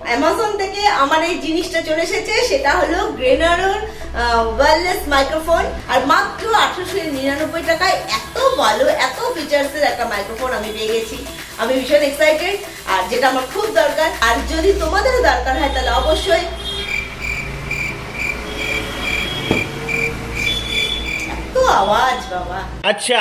Amazon থেকে আমার এই জিনিসটা চলে এসেছে, সেটা হলো গ্রেনারোর ওয়্যারলেস মাইক্রোফোন। আর মাত্র 1899 টাকায় এত ভালো, এত ফিচার্সের একটা মাইক্রোফোন আমি পেয়ে গেছি। আমি ভীষণ এক্সাইটেড, আর যেটা আমার খুব দরকার। আর যদি তোমাদেরও দরকার হয় তাহলে অবশ্যই আওয়াজ বাবা। আচ্ছা,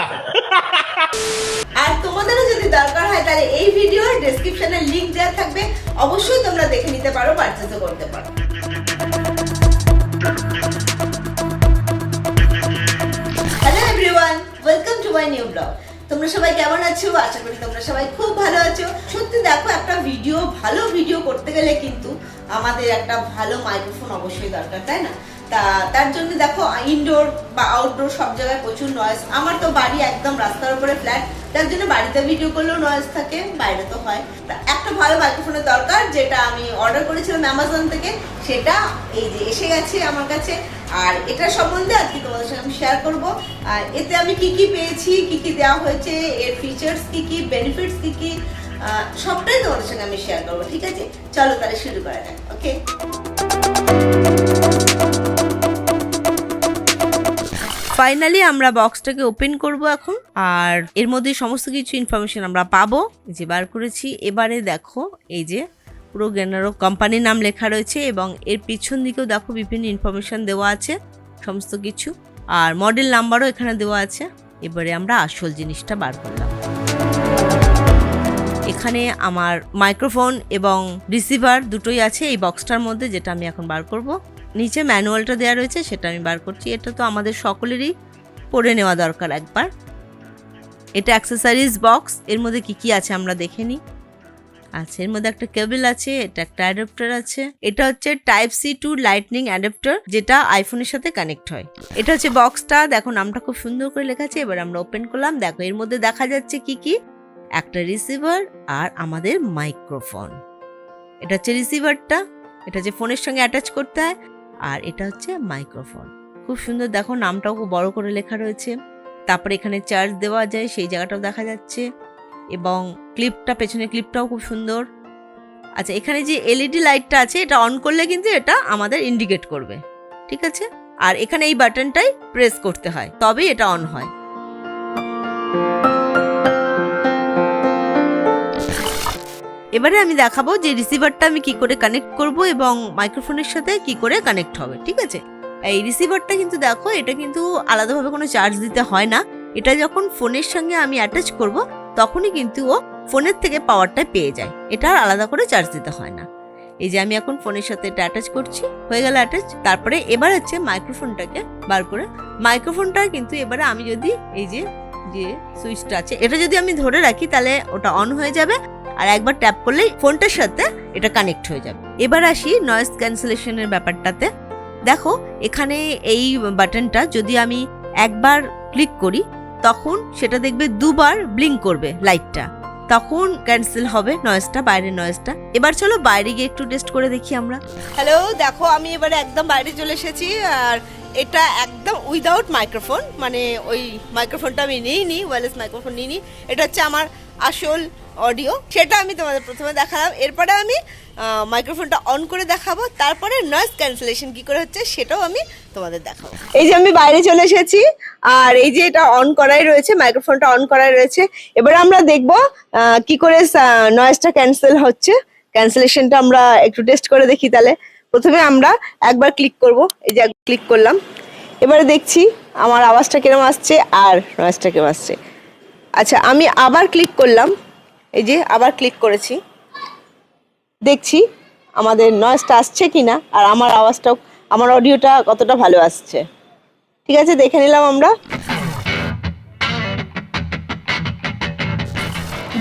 আর তোমাদেরও যদি দরকার হয় তাহলে এই ভিডিওর ডেসক্রিপশনে লিংক দেওয়া থাকবে, অবশ্যই তোমরা দেখে নিতে পারো, পারচেজও করতে পারো। Hello everyone, welcome to my new blog. তোমরা সবাই কেমন আছো? আশা করি তোমরা সবাই খুব ভালো আছো। সত্যি দেখো, একটা ভালো ভিডিও করতে গেলে কিন্তু আমাদের একটা ভালো মাইক্রোফোন অবশ্যই দরকার, তাই না? তার জন্য দেখো, ইনডোর বা আউটডোর সব জায়গায় প্রচুর নয়েজ। আমার তো বাড়ি একদম রাস্তার উপরে ফ্ল্যাট, তার জন্য বাড়িতে ভিডিও করলেও নয়েজ থাকে, বাইরে তো হয়। একটা ভালো মাইক্রোফোনের দরকার, যেটা আমি অর্ডার করেছিলাম অ্যামাজন থেকে, সেটা এই যে এসে গেছে আমার কাছে। আর এটা সম্বন্ধে আজকে তোমাদের সঙ্গে আমি শেয়ার করবো। আর এতে আমি কি কি পেয়েছি, কি কি দেওয়া হয়েছে, এর ফিচার্স কি কি, বেনিফিটস কি কি, সবটাই তোমাদের সঙ্গে আমি শেয়ার করবো। ঠিক আছে, চলো তাহলে শুরু করা যাক। ওকে, ফাইনালি আমরা বক্সটাকে ওপেন করব এখন। আর এর মধ্যে সমস্ত কিছু ইনফরমেশন আমরা পাবো, যে বার করেছি। এবারে দেখো, এই যে পুরো গ্রেনারো কোম্পানির নাম লেখা রয়েছে, এবং এর পিছন দিকেও দেখো বিভিন্ন ইনফরমেশন দেওয়া আছে সমস্ত কিছু, আর মডেল নাম্বারও এখানে দেওয়া আছে। এবারে আমরা আসল জিনিসটা বার করলাম। এখানে আমার মাইক্রোফোন এবং রিসিভার দুটোই আছে এই বক্সটার মধ্যে, যেটা আমি এখন বার করব। নিচে ম্যানুয়ালটা দেওয়া রয়েছে, সেটা আমি বার করছি। এটা তো আমাদের সকলেরই পড়ে নেওয়া দরকার একবার। এটা অ্যাক্সেসরিজ বক্স। এর মধ্যে কি কি আছে আমরা দেখে নিই। আচ্ছা, এর মধ্যে একটা কেবল আছে, এটা একটা অ্যাডাপ্টার আছে। এটা হচ্ছে type C to lightning adapter, যেটা আইফোনের সাথে কানেক্ট হয়। এটা হচ্ছে বক্সটা, দেখো নামটা খুব সুন্দর করে লেখা আছে। এবার আমরা ওপেন করলাম। দেখো এর মধ্যে দেখা যাচ্ছে কি কি, একটা রিসিভার আর আমাদের মাইক্রোফোন। এটা হচ্ছে রিসিভারটা, এটা হচ্ছে ফোনের সঙ্গে অ্যাটাচ করতে হয়। আর এটা হচ্ছে মাইক্রোফোন। খুব সুন্দর, দেখো নামটাও খুব বড় করে লেখা রয়েছে। তারপরে এখানে চার্জ দেওয়া যায়, সেই জায়গাটাও দেখা যাচ্ছে। এবং ক্লিপটা, পেছনে ক্লিপটাও খুব সুন্দর। আচ্ছা, এখানে যে এলইডি লাইটটা আছে, এটা অন করলে কিন্তু এটা আমাদের ইন্ডিকেট করবে, ঠিক আছে? আর এখানে এই বাটনটাই প্রেস করতে হয়, তবেই এটা অন হয়। এবারে আমি দেখাবো যে রিসিভারটা আমি কি করে কানেক্ট করব এবং মাইক্রোফোনের সাথে কি করে কানেক্ট হবে, ঠিক আছে? এই রিসিভারটা কিন্তু দেখো, এটা কিন্তু আলাদাভাবে কোনো চার্জ দিতে হয় না। এটা যখন ফোনের সঙ্গে আমি অ্যাটাচ করব, তখনই কিন্তু ও ফোনের থেকে পাওয়ারটা পেয়ে যায়। এটা আর আলাদা করে চার্জ দিতে হয় না। এই যে আমি এখন ফোনের সাথে এটা অ্যাটাচ করছি, হয়ে গেল অ্যাটাচ। তারপরে এবার হচ্ছে মাইক্রোফোনটাকে বার করে, মাইক্রোফোনটা কিন্তু এবারে আমি যদি এই যে সুইচটা আছে, এটা যদি আমি ধরে রাখি, তাহলে ওটা অন হয়ে যাবে। আর একবার ট্যাপ করলেই ফোনটার সাথে এটা কানেক্ট হয়ে যাবে। এবার আসি নয়েজ ক্যান্সেলেশনের ব্যাপারটাতে। দেখো এখানে এই বাটনটা যদি আমি একবার ক্লিক করি, তখন সেটা দেখবে দুবার ব্লিঙ্ক করবে লাইটটা, তখন ক্যান্সেল হবে নয়েজটা, বাইরের নয়েজটা। এবার চলো বাইরে গিয়ে একটু টেস্ট করে দেখি আমরা। হ্যালো, দেখো আমি এবারে একদম বাইরে চলে এসেছি। আর এটা একদম উইদাউট মাইক্রোফোন, মানে ওই মাইক্রোফোনটা আমি নিইনি, ওয়্যারলেস মাইক্রোফোন নিইনি। এটা হচ্ছে আমার আসল অডিও, সেটা আমি তোমাদের প্রথমে দেখালাম। এরপরে আমি মাইক্রোফোনটা অন করে দেখাবো, তারপরে নয়েজ ক্যান্সেলেশন কি করে হচ্ছে সেটাও আমি তোমাদের দেখাবো। এই যে আমি বাইরে চলে এসেছি, আর এই যে এটা অন করাই রয়েছে, মাইক্রোফোনটা অন করাই রয়েছে। এবার আমরা দেখবো কি করে নয়েজটা ক্যান্সেল হচ্ছে। ক্যান্সেলেশনটা আমরা একটু টেস্ট করে দেখি। তাহলে প্রথমে আমরা একবার ক্লিক করব, এই যে ক্লিক করলাম। এবারে দেখছি আমার আওয়াজটা কিরকম আসছে আর নয়েজটা কিরকম আসছে। আচ্ছা, আমি আবার ক্লিক করলাম, এই যে আবার ক্লিক করেছি, দেখছি আমাদের নয়েজটা আসছে কিনা, আর আমার আওয়াজটাও, আমার অডিওটা কতটা ভালো আসছে। ঠিক আছে, দেখে নিলাম আমরা।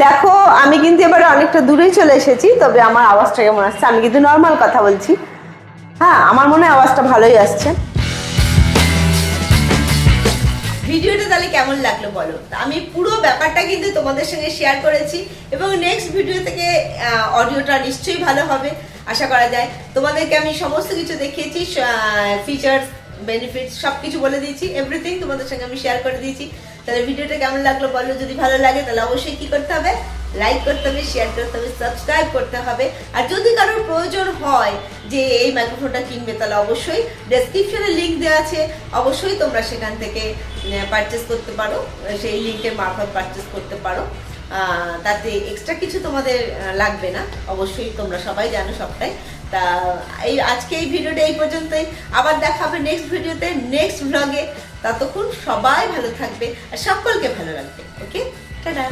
দেখো আমি কিন্তু এবারে অনেকটা দূরেই চলে এসেছি, তবে আমার আওয়াজটা কেমন আসছে, আমি কিন্তু নর্মাল কথা বলছি। হ্যাঁ, আমার মনে হয় আওয়াজটা ভালোই আসছে। ভিডিওটা তাহলে কেমন লাগলো বলো। আমি পুরো ব্যাপারটা কিন্তু তোমাদের সঙ্গে শেয়ার করেছি, এবং নেক্সট ভিডিও থেকে অডিওটা নিশ্চয়ই ভালো হবে আশা করা যায়। তোমাদেরকে আমি সমস্ত কিছু দেখিয়েছি, ফিচার্স, বেনিফিটস সব কিছু বলে দিয়েছি, এভরিথিং তোমাদের সঙ্গে আমি শেয়ার করে দিয়েছি। তাহলে ভিডিওটা কেমন লাগলো বলো। যদি ভালো লাগে তাহলে অবশ্যই কি করতে হবে, লাইক করতে হবে, শেয়ার করতে হবে, সাবস্ক্রাইব করতে হবে। আর যদি কারোর প্রয়োজন হয় যে এই মাইক্রোফোনটা কিনবে, তাহলে অবশ্যই ডেসক্রিপশনে লিঙ্ক দেওয়া আছে, অবশ্যই তোমরা সেখান থেকে পারচেস করতে পারো, সেই লিঙ্কের মারফত পারচেস করতে পারো। তাতে এক্সট্রা কিছু তোমাদের লাগবে না, অবশ্যই তোমরা সবাই জানো সবটাই। তা আজকে এই ভিডিওটা এই পর্যন্তই, আবার দেখা হবে নেক্সট ভিডিওতে, নেক্সট ব্লগে। ততক্ষণ সবাই ভালো থাকবে আর সকলকে ভালো রাখবে। ওকে, টাটা।